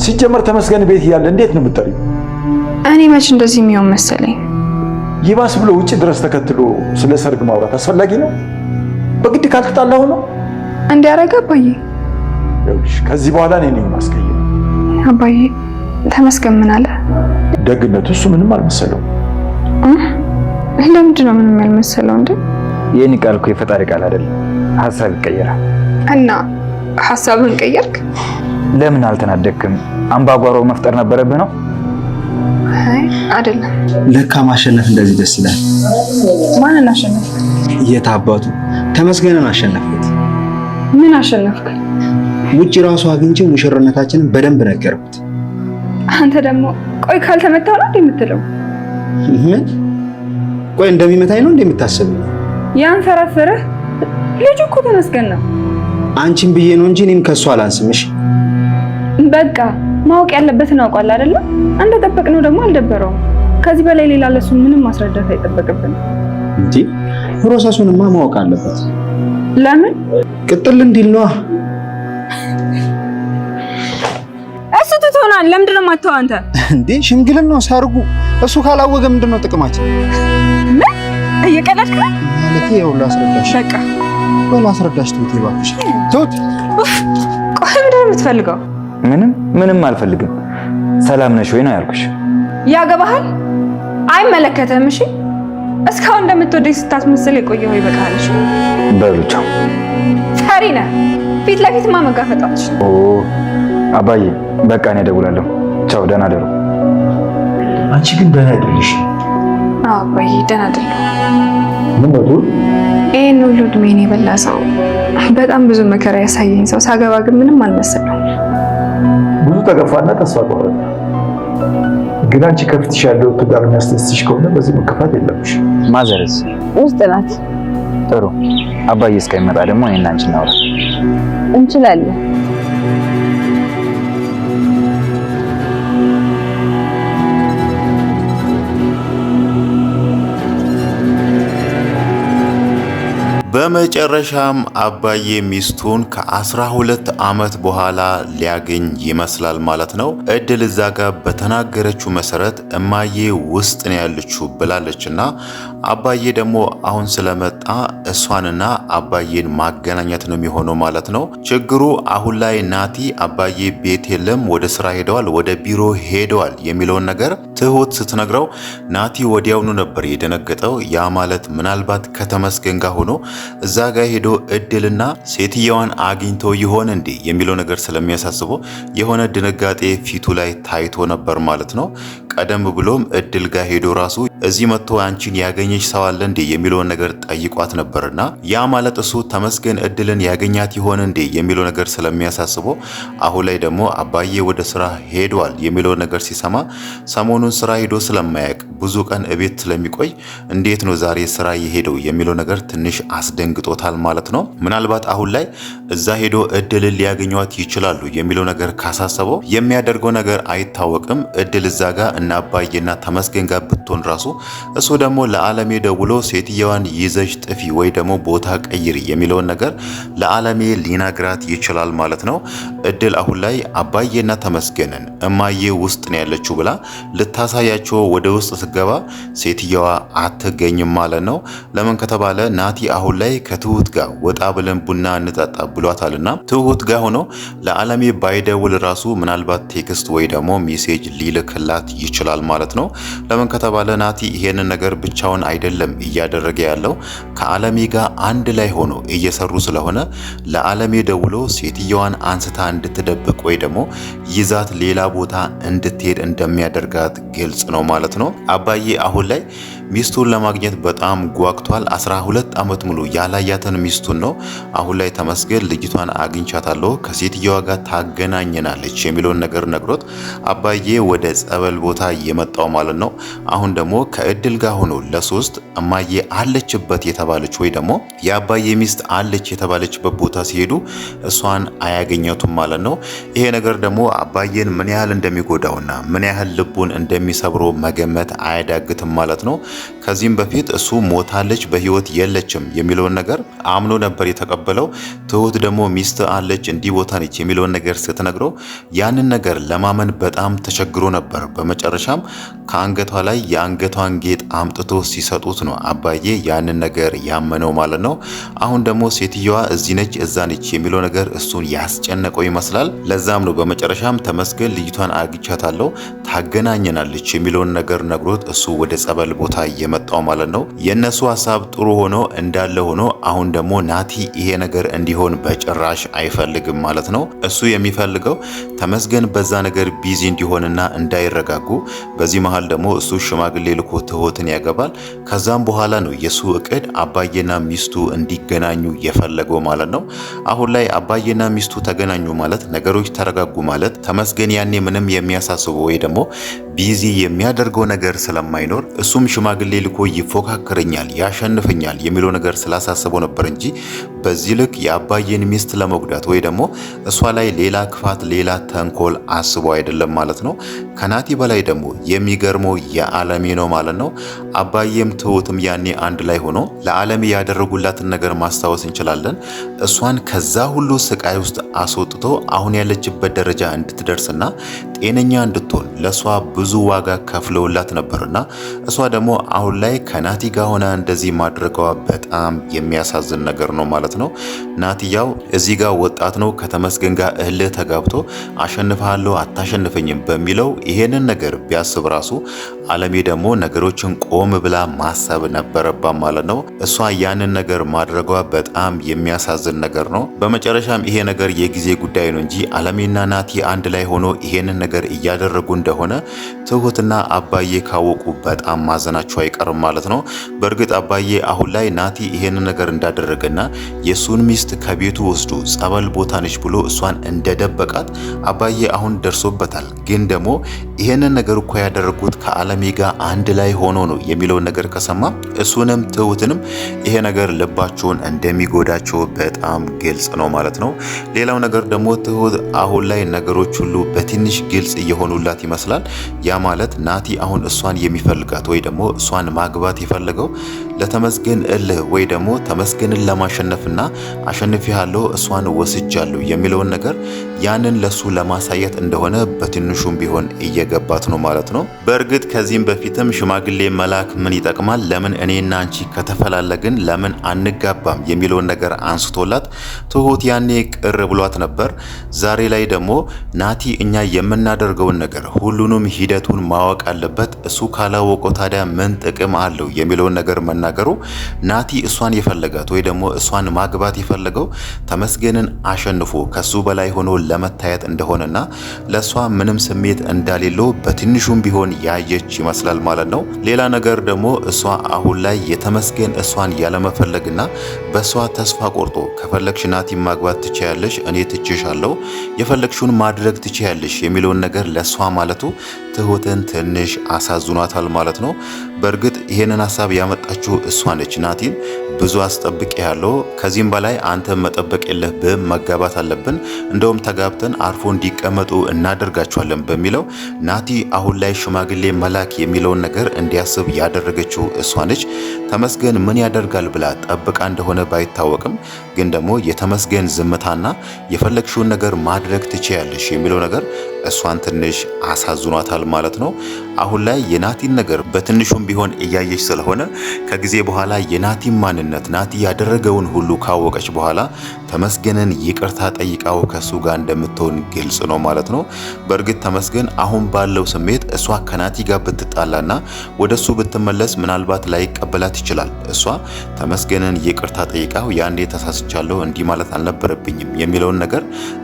ሲጀመር ተመስገን ቤት ያለ እንዴት ነው የምትጠሪው? እኔ መች እንደዚህ የሚሆን መሰለኝ። ይባስ ብሎ ውጪ ድረስ ተከትሎ ስለ ሰርግ ማውራት አስፈላጊ ነው? በግድ ካልተጣላሁ ነው እንዲያረጋ አባዬ። ይኸውልሽ ከዚህ በኋላ እኔ ነኝ ማስቀየም። አባዬ ተመስገን ምን አለ? ደግነቱ እሱ ምንም አልመሰለው። ለምንድን ነው ምንም ያልመሰለው እንዴ? የኔ ቃል እኮ የፈጣሪ ቃል አይደለም፣ ሐሳብ ይቀየራል። እና ሐሳብን ቀየርክ? ለምን አልተናደክም? አምባጓሮ መፍጠር ነበረብህ ነው? አይ አይደለም። ለካ ማሸነፍ እንደዚህ ደስ ይላል። ማንን አሸነፍክ? የት አባቱ ተመስገንን አሸነፍኩት። ምን አሸነፍክ? ውጪ ራሱ አግኝቼ ሙሽርነታችንን በደንብ ነገርኩት። አንተ ደግሞ ቆይ ካልተመታው ነው እንደምትለው? ምን ቆይ እንደሚመታኝ ነው እንደምታስበው? ያንፈራፈረህ ልጁ እኮ ተመስገን ነው። አንቺን ብዬ ነው እንጂ እኔም ከሱ አላንስምሽ። በቃ ማወቅ ያለበትን አውቋል አይደለ? አንተ ጠበቅነው ደግሞ አልደበረውም። ከዚህ በላይ ሌላ ለሱ ምንም ማስረዳት አይጠበቅብንም እንዴ። ፕሮሰሱንማ ማወቅ አለበት። ለምን ቅጥል እንዲል ነው እሱ ትቶናል። ለምንድን ነው የማትተው አንተ? እንዴ ሽምግልናው ሰርጉ እሱ ካላወገ ምንድነው ጥቅማችን? ምን እየቀለድክ ነው? ማለቴ ይኸውልህ አስረዳሽ። በቃ ወላ አስረዳሽ ትውት ይባክሽ ትውት። ቆይ ምንድን ነው የምትፈልገው? ምንም አልፈልግም። ሰላም ነሽ ወይ ነው ያልኩሽ። ያገባሃል? አይመለከተህም። እሺ እስካሁን እንደምትወደኝ ስታስመስል የቆየኸው ይበቃሃል። እሺ በሉ ቻው። ፈሪ ነህ። ፊት ለፊትማ መጋፈጣች። አባዬ በቃ እኔ እደውላለሁ። ቻው፣ ደህና ደሩ። አንቺ ግን ደህና አይደለሽ። አባዬ ደህና አይደለሁ። ምን ነው ይሄን ሁሉ እድሜን የበላ ሰው፣ በጣም ብዙ መከራ ያሳየኝ ሰው ሳገባ ግን ምንም አልመሰለው። ብዙ ተገፋና ተስፋ ቆረጠ። ግን አንቺ ከፍትሽ ያለው ትዳር የሚያስደስትሽ ከሆነ በዚህ መከፋት የለብሽ። ማዘርስ ውስጥ ናት። ጥሩ። አባዬ እስከሚመጣ ደግሞ እኔና አንቺ እናውራ እንችላለን። በመጨረሻም አባዬ ሚስቱን ከ12 ዓመት በኋላ ሊያገኝ ይመስላል ማለት ነው። እድል እዛ ጋር በተናገረችው መሰረት እማዬ ውስጥ ነው ያለችው ብላለችና አባዬ ደግሞ አሁን ስለመጣ እሷንና አባዬን ማገናኘት ነው የሚሆነው ማለት ነው። ችግሩ አሁን ላይ ናቲ አባዬ ቤት የለም፣ ወደ ስራ ሄደዋል፣ ወደ ቢሮ ሄደዋል የሚለውን ነገር ትሁት ስትነግረው ናቲ ወዲያውኑ ነበር የደነገጠው። ያ ማለት ምናልባት ከተመስገን ጋር ሆኖ እዛ ጋር ሄዶ እድልና ሴትየዋን አግኝቶ ይሆን እንዴ የሚለው ነገር ስለሚያሳስበው የሆነ ድንጋጤ ፊቱ ላይ ታይቶ ነበር ማለት ነው። ቀደም ብሎም እድል ጋር ሄዶ ራሱ እዚህ መጥቶ አንቺን ያገኘች ሰው አለ እንዴ የሚለውን ነገር ጠይቋት ነበርና ያ ማለት እሱ ተመስገን እድልን ያገኛት ይሆን እንዴ የሚለው ነገር ስለሚያሳስበው አሁን ላይ ደግሞ አባዬ ወደ ስራ ሄዷል የሚለው ነገር ሲሰማ ሰሞኑን ስራ ሄዶ ስለማያውቅ ብዙ ቀን እቤት ስለሚቆይ እንዴት ነው ዛሬ ስራ የሄደው የሚለው ነገር ትንሽ አስደንግጦታል ማለት ነው። ምናልባት አሁን ላይ እዛ ሄዶ እድልን ሊያገኟት ይችላሉ የሚለው ነገር ካሳሰበው የሚያደርገው ነገር አይታወቅም። እድል እዛ ጋር እና አባዬና ተመስገን ጋር ብትሆን ራሱ እሱ ደግሞ ለዓለሜ ደውሎ ሴትየዋን ይዘሽ ጥፊ ወይ ደግሞ ቦታ ቀይሪ የሚለውን ነገር ለዓለሜ ሊነግራት ይችላል ማለት ነው። እድል አሁን ላይ አባዬና ተመስገንን እማዬ ውስጥ ነው ያለችው ብላ ልታሳያቸው ወደ ውስጥ ስገባ ሴትየዋ አትገኝም ማለት ነው። ለምን ከተባለ ናቲ አሁን ላይ ከትሁት ጋር ወጣ ብለን ቡና እንጠጣ ብሏታልና ትሁት ጋር ሆኖ ለዓለሜ ባይደውል ራሱ ምናልባት ቴክስት ወይ ደግሞ ሜሴጅ ሊልክላት ይችላል ማለት ነው። ለምን ከተባለ ናቲ ይሄንን ነገር ብቻውን አይደለም እያደረገ ያለው ከዓለሜ ጋር አንድ ላይ ሆኖ እየሰሩ ስለሆነ ለዓለሜ ደውሎ ሴትየዋን አንስታ እንድትደብቅ ወይ ደግሞ ይዛት ሌላ ቦታ እንድትሄድ እንደሚያደርጋት ግልጽ ነው ማለት ነው። አባዬ አሁን ላይ ሚስቱን ለማግኘት በጣም ጓግቷል። 12 ዓመት ሙሉ ያላያተን ሚስቱን ነው አሁን ላይ ተመስገን ልጅቷን አግኝቻታለሁ ከሴትየዋ ጋር ታገናኘናለች የሚለውን ነገር ነግሮት አባዬ ወደ ጸበል ቦታ የመጣው ማለት ነው። አሁን ደግሞ ከእድል ጋር ሆኖ ለሶስት እማዬ አለችበት የተባለች ወይ ደግሞ የአባዬ ሚስት አለች የተባለችበት ቦታ ሲሄዱ እሷን አያገኘቱም ማለት ነው። ይሄ ነገር ደግሞ አባዬን ምን ያህል እንደሚጎዳውና ምን ያህል ልቡን እንደሚሰብሮ መገመት አያዳግትም ማለት ነው። ከዚህም በፊት እሱ ሞታለች በህይወት የለችም የሚለውን ነገር አምኖ ነበር የተቀበለው። ትሁት ደግሞ ሚስት አለች እንዲህ ቦታ ነች የሚለውን ነገር ስትነግረው ያንን ነገር ለማመን በጣም ተቸግሮ ነበር። በመጨረሻም ከአንገቷ ላይ የአንገቷን ጌጥ አምጥቶ ሲሰጡት ነው አባዬ ያንን ነገር ያመነው ማለት ነው። አሁን ደግሞ ሴትየዋ እዚህ ነች እዛ ነች የሚለው ነገር እሱን ያስጨነቀው ይመስላል። ለዛም ነው በመጨረሻም ተመስገን ልጅቷን አግኝቻታለሁ ታገናኘናለች የሚለውን ነገር ነግሮት እሱ ወደ ጸበል ቦታ የመጣው ማለት ነው። የነሱ ሀሳብ ጥሩ ሆኖ እንዳለ ሆኖ አሁን ደግሞ ናቲ ይሄ ነገር እንዲሆን በጭራሽ አይፈልግም ማለት ነው። እሱ የሚፈልገው ተመስገን በዛ ነገር ቢዚ እንዲሆንና እንዳይረጋጉ። በዚህ መሃል ደግሞ እሱ ሽማግሌ ልኮ ትሁትን ያገባል። ከዛም በኋላ ነው የሱ እቅድ አባዬና ሚስቱ እንዲገናኙ የፈለገው ማለት ነው። አሁን ላይ አባዬና ሚስቱ ተገናኙ ማለት ነገሮች ተረጋጉ ማለት ተመስገን ያኔ ምንም የሚያሳስበው ወይ ደግሞ ቢዚ የሚያደርገው ነገር ስለማይኖር እሱም ሽማግሌ ልኮ ይፎካከረኛል ያሸንፈኛል የሚለው ነገር ስላሳሰበው ነበር እንጂ በዚህ ልክ የአባዬን ሚስት ለመጉዳት ወይ ደግሞ እሷ ላይ ሌላ ክፋት ሌላ ተንኮል አስቦ አይደለም ማለት ነው። ከናቲ በላይ ደግሞ የሚገርመው የዓለሜ ነው ማለት ነው። አባዬም ትሁትም ያኔ አንድ ላይ ሆኖ ለዓለሜ ያደረጉላትን ነገር ማስታወስ እንችላለን። እሷን ከዛ ሁሉ ስቃይ ውስጥ አስወጥቶ አሁን ያለችበት ደረጃ እንድትደርስና ጤነኛ እንድትሆን ለሷ ብዙ ዋጋ ከፍለውላት ነበርና እሷ ደግሞ አሁን ላይ ከናቲ ጋር ሆና እንደዚህ ማድረጓ በጣም የሚያሳዝን ነገር ነው ማለት ነው። ናቲያው እዚህ ጋር ወጣት ነው ከተመስገን ጋር እህልህ ተጋብቶ አሸንፈሃለሁ አታሸንፈኝም በሚለው ይሄንን ነገር ቢያስብ ራሱ ዓለሜ ደግሞ ነገሮችን ቆም ብላ ማሰብ ነበረባት ማለት ነው። እሷ ያንን ነገር ማድረጓ በጣም የሚያሳዝን ነገር ነው። በመጨረሻም ይሄ ነገር የጊዜ ጉዳይ ነው እንጂ ዓለሜና ናቲ አንድ ላይ ሆኖ ይሄንን ነገር እያደረጉ እንደሆነ ትሁትና አባዬ ካወቁ በጣም ማዘናቸው አይቀርም ማለት ነው። በእርግጥ አባዬ አሁን ላይ ናቲ ይሄንን ነገር እንዳደረገና የሱን ሚስት ከቤቱ ወስዶ ጸበል ቦታ ነች ብሎ እሷን እንደደበቃት አባዬ አሁን ደርሶበታል። ግን ደግሞ ይሄንን ነገር እኮ ያደረጉት ከዓለሜ ጋር አንድ ላይ ሆኖ ነው የሚለውን ነገር ከሰማ እሱንም ትሁትንም ይሄ ነገር ልባቸውን እንደሚጎዳቸው በጣም ግልጽ ነው ማለት ነው። ሌላው ነገር ደግሞ ትሁት አሁን ላይ ነገሮች ሁሉ በትንሽ ግልጽ እየሆኑላት ይመስላል። ያ ማለት ናቲ አሁን እሷን የሚፈልጋት ወይ ደግሞ እሷን ማግባት የፈለገው ለተመስገን እልህ ወይ ደግሞ ተመስገንን ለማሸነፍና አሸንፊያለሁ እሷን ወስጃለሁ የሚለውን ነገር ያንን ለሱ ለማሳየት እንደሆነ በትንሹም ቢሆን እየገባት ነው ማለት ነው። በእርግጥ ከዚህም በፊትም ሽማግሌ መላክ ምን ይጠቅማል፣ ለምን እኔና አንቺ ከተፈላለግን ለምን አንጋባም የሚለውን ነገር አንስቶላት ትሁት ያኔ ቅር ብሏት ነበር። ዛሬ ላይ ደግሞ ናቲ እኛ የምናደርገውን ነገር ሁሉንም ሂደቱን ማወቅ አለበት፣ እሱ ካላወቀው ታዲያ ምን ጥቅም አለው የሚለውን ነገር መናገሩ ናቲ እሷን የፈለጋት ወይ ደግሞ እሷን ማግባት የፈለገው ተመስገንን አሸንፎ ከሱ በላይ ሆኖ ለመታየት እንደሆነና ለሷ ምንም ስሜት እንዳሌለው በትንሹም ቢሆን ያየች ይመስላል ማለት ነው። ሌላ ነገር ደግሞ እሷ አሁን ላይ የተመስገን እሷን ያለመፈለግና በሷ ተስፋ ቆርጦ ከፈለግሽ ናቲ ማግባት ትችያለሽ፣ እኔ ትችሻለሁ፣ የፈለግሽውን ማድረግ ትችያለሽ የሚለውን ነገር ለሷ ማለቱ ትሁትን ትንሽ አሳዝኗታል ማለት ነው። በእርግጥ ይሄንን ሀሳብ ያመጣችው እሷ ነች። ናቲን ብዙ አስጠብቅ ያለው ከዚህም በላይ አንተ መጠበቅ የለብህም መጋባት አለብን፣ እንደውም ተጋብተን አርፎ እንዲቀመጡ እናደርጋቸዋለን በሚለው ናቲ አሁን ላይ ሽማግሌ መላክ የሚለውን ነገር እንዲያስብ ያደረገችው እሷ ነች። ተመስገን ምን ያደርጋል ብላ ጠብቃ እንደሆነ ባይታወቅም ግን ደግሞ የተመስገን ዝምታና የፈለግሽውን ነገር ማድረግ ትችያለሽ የሚለው ነገር እሷን ትንሽ አሳዝኗታል ማለት ነው። አሁን ላይ የናቲን ነገር በትንሹም ቢሆን እያየች ስለሆነ ከጊዜ በኋላ የናቲን ማንነት ናቲ ያደረገውን ሁሉ ካወቀች በኋላ ተመስገንን ይቅርታ ጠይቃው ከሱ ጋር እንደምትሆን ግልጽ ነው ማለት ነው። በእርግጥ ተመስገን አሁን ባለው ስሜት እሷ ከናቲ ጋር ብትጣላና ወደሱ ብትመለስ ምናልባት ላይቀበላት ይችላል። እሷ ተመስገንን ይቅርታ ጠይቃው ያንዴ ተሳስቻለሁ እንዲህ ማለት አልነበረብኝም የሚለውን ነገር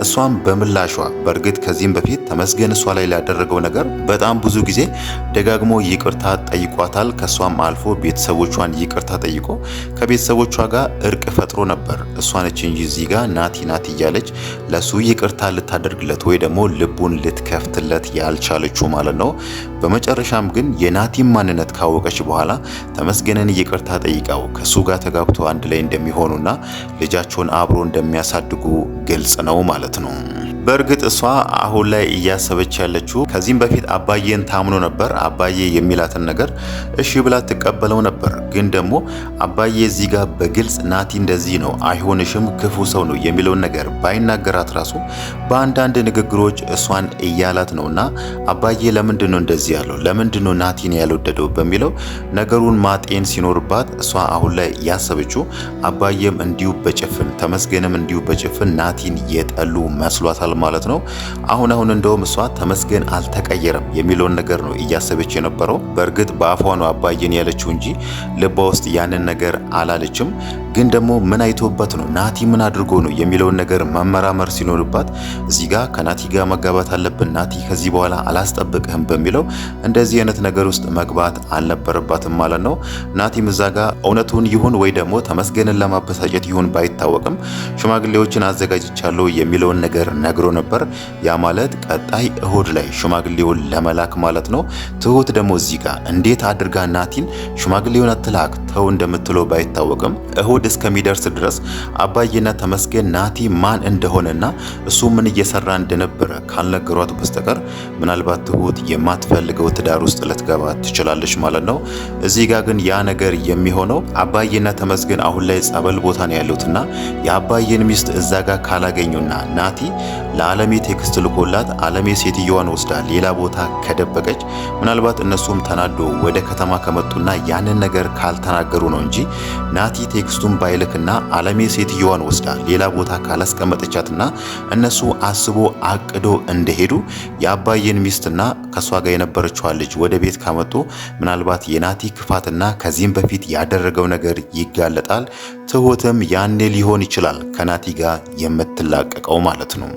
እሷም በምላሿ በእርግጥ ከዚህም በፊት ተመስገን እሷ ላይ ያደረገው ነገር በጣም ብዙ ጊዜ ደጋግሞ ይቅርታ ጠይቋታል። ከሷም አልፎ ቤተሰቦቿን ይቅርታ ጠይቆ ከቤተሰቦቿ ጋር እርቅ ፈጥሮ ነበር። እሷ ነች እንጂ እዚህ ጋር ናቲ ናቲ እያለች ለሱ ይቅርታ ልታደርግለት ወይ ደግሞ ልቡን ልትከፍትለት ያልቻለችው ማለት ነው። በመጨረሻም ግን የናቲን ማንነት ካወቀች በኋላ ተመስገንን ይቅርታ ጠይቃው ከሱ ጋር ተጋብቶ አንድ ላይ እንደሚሆኑና ልጃቸውን አብሮ እንደሚያሳድጉ ግልጽ ነው ማለት ነው። በእርግጥ እሷ አሁን ላይ እያሰበች ያለችው ከዚህም በፊት አባዬን ታምኖ ነበር። አባዬ የሚላትን ነገር እሺ ብላ ትቀበለው ነበር። ግን ደግሞ አባዬ እዚህ ጋር በግልጽ ናቲ እንደዚህ ነው፣ አይሆንሽም፣ ክፉ ሰው ነው የሚለውን ነገር ባይናገራት ራሱ በአንዳንድ ንግግሮች እሷን እያላት ነውና አባዬ ለምንድን ነው እንደዚህ ያለው፣ ለምንድን ነው ናቲን ያልወደደው በሚለው ነገሩን ማጤን ሲኖርባት እሷ አሁን ላይ ያሰበችው አባዬም እንዲሁ በጭፍን ተመስገንም እንዲሁ በጭፍን ናቲን የጠሉ መስሏታል ማለት ነው። አሁን እንደውም እሷ ተመስገን አልተቀየረም የሚለውን ነገር ነው እያሰበች የነበረው። በእርግጥ በአፏ ነው አባዬን ያለችው እንጂ ልቧ ውስጥ ያንን ነገር አላለችም። ግን ደግሞ ምን አይቶበት ነው ናቲ ምን አድርጎ ነው የሚለውን ነገር መመራመር ሲኖርባት እዚህ ጋር ከናቲ ጋር መጋባት አለብን፣ ናቲ ከዚህ በኋላ አላስጠብቅህም በሚለው እንደዚህ አይነት ነገር ውስጥ መግባት አልነበረባትም ማለት ነው። ናቲም እዛ ጋር እውነቱን ይሁን ወይ ደግሞ ተመስገንን ለማበሳጨት ይሁን ባይታወቅም ሽማግሌዎችን አዘጋጅቻለሁ የሚለውን ነገር ነግሮ ነበር። ያ ማለት ቀጣይ እሁድ ላይ ሽማግሌውን ለመላክ ማለት ነው። ትሁት ደግሞ እዚህ ጋር እንዴት አድርጋ ናቲን ሽማግሌውን አትላክ ተው እንደምትለው ባይታወቅም እሁድ እስከሚደርስ ድረስ አባዬና ተመስገን ናቲ ማን እንደሆነና እሱ ምን እየሰራ እንደነበረ ካልነገሯት በስተቀር ምናልባት ትሁት የማትፈልገው ትዳር ውስጥ ልትገባ ትችላለች ማለት ነው። እዚህ ጋር ግን ያ ነገር የሚሆነው አባዬና ተመስገን አሁን ላይ ጸበል ቦታ ነው ያሉትና የአባዬን ሚስት እዛ ጋር ካላገኙና ናቲ ለዓለሜ ቴክስት ልኮላት ዓለሜ ሴትዮዋን ወስዳ ሌላ ቦታ ከደበቀች ምናልባት እነሱም ተናዶ ወደ ከተማ ከመጡና ያንን ነገር ካልተናገሩ ነው እንጂ ናቲ ቴክስቱን ባይልክና ዓለሜ ሴትዮዋን ወስዳ ሌላ ቦታ ካላስቀመጠቻትና እነሱ አስቦ አቅዶ እንደሄዱ የአባዬን ሚስትና ከሷ ጋር የነበረችው ልጅ ወደ ቤት ካመጡ ምናልባት የናቲ ክፋትና ከዚህም በፊት ያደረገው ነገር ይጋለጣል። ትሁትም ያኔ ሊሆን ይችላል ከናቲ ጋር የምትላቀቀው ማለት ነው።